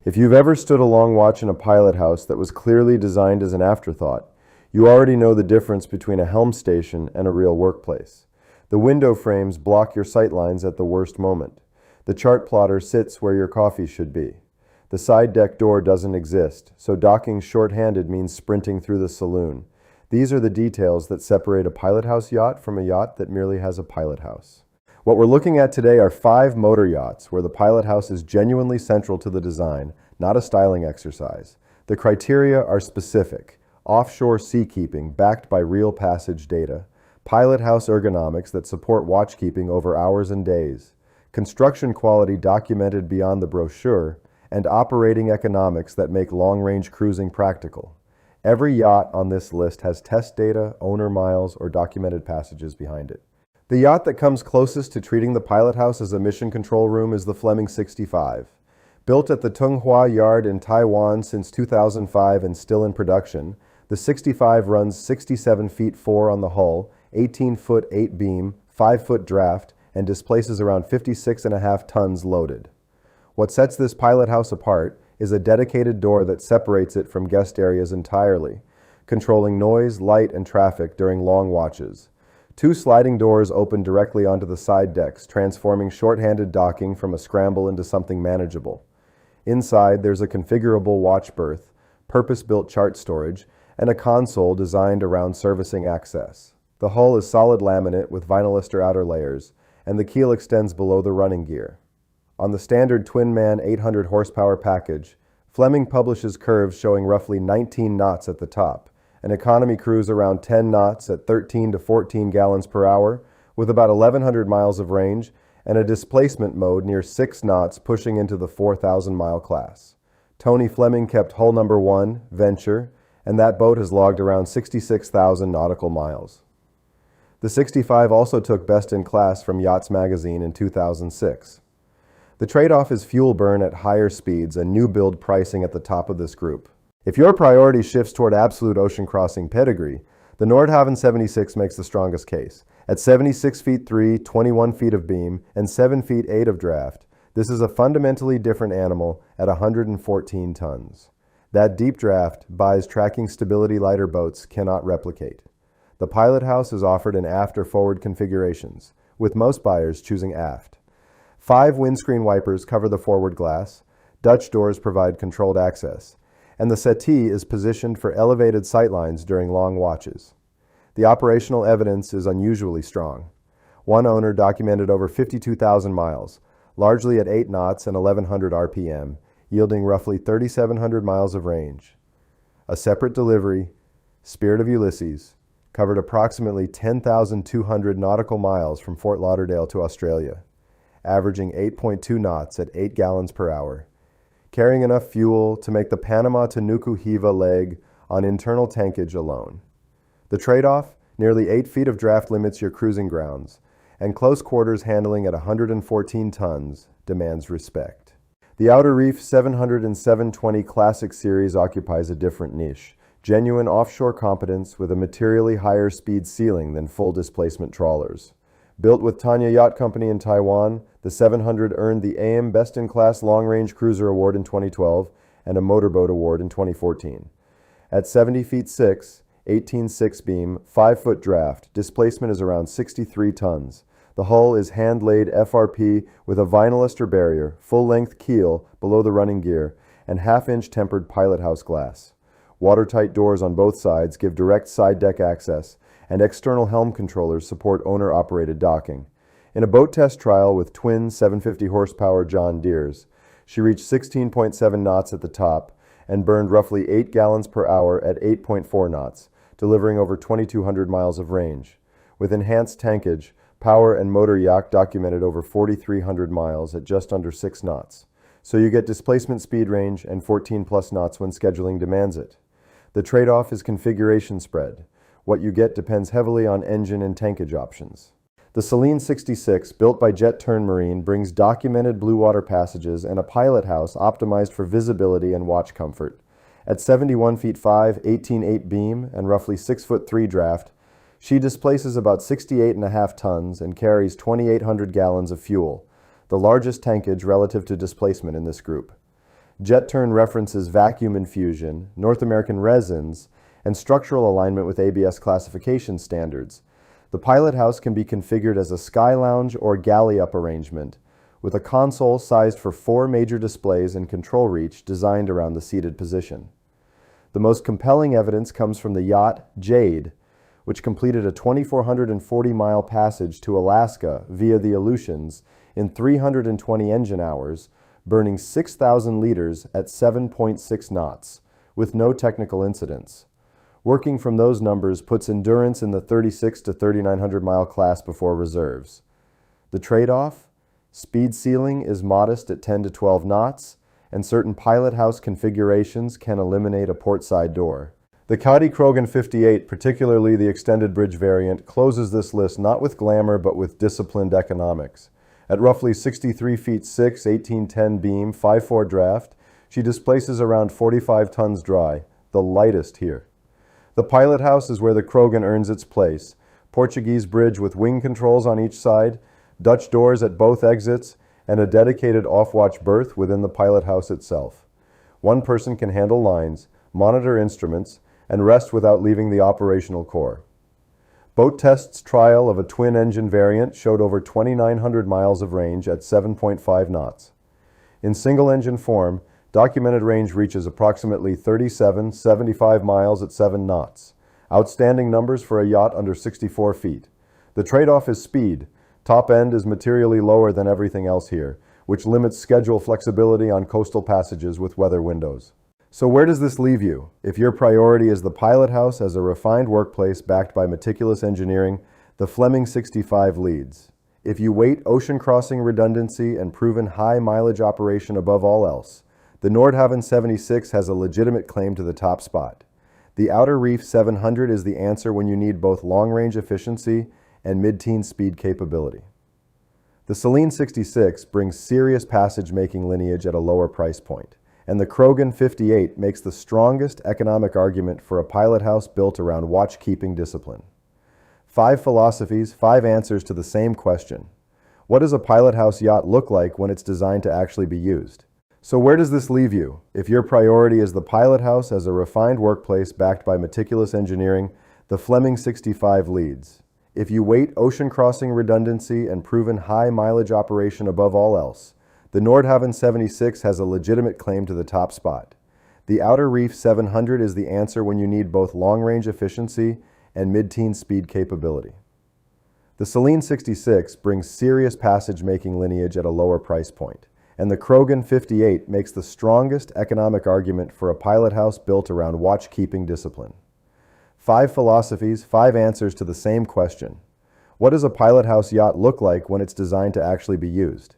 If you've ever stood a long watch in a pilot house that was clearly designed as an afterthought, you already know the difference between a helm station and a real workplace. The window frames block your sight lines at the worst moment. The chart plotter sits where your coffee should be. The side deck door doesn't exist, so docking short-handed means sprinting through the saloon. These are the details that separate a pilot house yacht from a yacht that merely has a pilot house. What we're looking at today are 5 motor yachts where the pilot house is genuinely central to the design, not a styling exercise. The criteria are specific: offshore seakeeping backed by real passage data, pilot house ergonomics that support watchkeeping over hours and days, construction quality documented beyond the brochure, and operating economics that make long-range cruising practical. Every yacht on this list has test data, owner miles, or documented passages behind it. The yacht that comes closest to treating the pilot house as a mission control room is the Fleming 65. Built at the Tung Hua Yard in Taiwan since 2005 and still in production, the 65 runs 67 feet 4 on the hull, 18 foot 8 beam, 5 foot draft, and displaces around 56.5 tons loaded. What sets this pilot house apart is a dedicated door that separates it from guest areas entirely, controlling noise, light, and traffic during long watches. 2 sliding doors open directly onto the side decks, transforming short-handed docking from a scramble into something manageable. Inside, there's a configurable watch berth, purpose-built chart storage, and a console designed around servicing access. The hull is solid laminate with vinylister outer layers, and the keel extends below the running gear. On the standard twin-man 800 horsepower package, Fleming publishes curves showing roughly 19 knots at the top, an economy cruise around 10 knots at 13 to 14 gallons per hour, with about 1,100 miles of range, and a displacement mode near 6 knots pushing into the 4,000-mile class. Tony Fleming kept hull number 1, Venture, and that boat has logged around 66,000 nautical miles. The 65 also took Best in Class from Yachts magazine in 2006. The trade-off is fuel burn at higher speeds and new build pricing at the top of this group. If your priority shifts toward absolute ocean crossing pedigree, the Nordhavn 76 makes the strongest case. At 76 feet 3, 21 feet of beam, and 7 feet 8 of draft, this is a fundamentally different animal at 114 tons. That deep draft buys tracking stability lighter boats cannot replicate. The pilot house is offered in aft or forward configurations, with most buyers choosing aft. 5 windscreen wipers cover the forward glass, Dutch doors provide controlled access, and the settee is positioned for elevated sightlines during long watches. The operational evidence is unusually strong. One owner documented over 52,000 miles, largely at 8 knots and 1,100 RPM, yielding roughly 3,700 miles of range. A separate delivery, Spirit of Ulysses, covered approximately 10,200 nautical miles from Fort Lauderdale to Australia, averaging 8.2 knots at 8 gallons per hour, carrying enough fuel to make the Panama to Nuku-Hiva leg on internal tankage alone. The trade-off? Nearly 8 feet of draft limits your cruising grounds, and close quarters handling at 114 tons demands respect. The Outer Reef 700 and 720 Classic Series occupies a different niche, genuine offshore competence with a materially higher speed ceiling than full displacement trawlers. Built with Tanya Yacht Company in Taiwan, the 700 earned the AM Best in Class Long Range Cruiser Award in 2012 and a Motorboat Award in 2014. At 70 feet 6, 18.6 beam, 5 foot draft, displacement is around 63 tons. The hull is hand-laid FRP with a vinylister barrier, full-length keel below the running gear, and half-inch tempered pilot house glass. Watertight doors on both sides give direct side deck access, and external helm controllers support owner-operated docking. In a boat test trial with twin 750 horsepower John Deeres, she reached 16.7 knots at the top and burned roughly 8 gallons per hour at 8.4 knots, delivering over 2,200 miles of range. With enhanced tankage, Power and Motor Yacht documented over 4,300 miles at just under 6 knots. So you get displacement speed range and 14 plus knots when scheduling demands it. The trade-off is configuration spread. What you get depends heavily on engine and tankage options. The Selene 66, built by Jet Turn Marine, brings documented blue water passages and a pilot house optimized for visibility and watch comfort. At 71 feet 5, 18.8 beam, and roughly 6 foot 3 draft, she displaces about 68.5 tons and carries 2,800 gallons of fuel, the largest tankage relative to displacement in this group. Jet turn references vacuum infusion, North American resins, and structural alignment with ABS classification standards. The pilot house can be configured as a sky lounge or galley-up arrangement, with a console sized for 4 major displays and control reach designed around the seated position. The most compelling evidence comes from the yacht Jade, which completed a 2,440-mile passage to Alaska via the Aleutians in 320 engine hours, burning 6,000 liters at 7.6 knots, with no technical incidents. Working from those numbers puts endurance in the 3,600 to 3,900 mile class before reserves. The trade-off? Speed ceiling is modest at 10 to 12 knots, and certain pilot house configurations can eliminate a portside door. The Kadey-Krogen 58, particularly the extended bridge variant, closes this list not with glamour but with disciplined economics. At roughly 63 feet 6, 1810 beam, 5.4 draft, she displaces around 45 tons dry, the lightest here. The pilot house is where the Krogen earns its place. Portuguese bridge with wing controls on each side, Dutch doors at both exits, and a dedicated off-watch berth within the pilot house itself. One person can handle lines, monitor instruments, and rest without leaving the operational core. Boat Test's trial of a twin-engine variant showed over 2,900 miles of range at 7.5 knots. In single-engine form, documented range reaches approximately 75 miles at 7 knots. Outstanding numbers for a yacht under 64 feet. The trade-off is speed. Top end is materially lower than everything else here, which limits schedule flexibility on coastal passages with weather windows. So where does this leave you? If your priority is the pilot house as a refined workplace backed by meticulous engineering, the Fleming 65 leads. If you weight ocean crossing redundancy and proven high mileage operation above all else, the Nordhavn 76 has a legitimate claim to the top spot. The outer Reef 700 is the answer when you need both long-range efficiency and mid-teen speed capability. The Selene 66 brings serious passage-making lineage at a lower price point, and the Krogen 58 makes the strongest economic argument for a pilot house built around watch-keeping discipline. 5 philosophies, 5 answers to the same question. What does a pilot house yacht look like when it's designed to actually be used? So where does this leave you? If your priority is the pilot house as a refined workplace backed by meticulous engineering, the Fleming 65 leads. If you weight ocean crossing redundancy and proven high mileage operation above all else, the Nordhavn 76 has a legitimate claim to the top spot. The outer Reef 700 is the answer when you need both long-range efficiency and mid-teen speed capability. The Selene 66 brings serious passage-making lineage at a lower price point, and the Krogen 58 makes the strongest economic argument for a pilot house built around watch-keeping discipline. 5 philosophies, 5 answers to the same question. What does a pilot house yacht look like when it's designed to actually be used?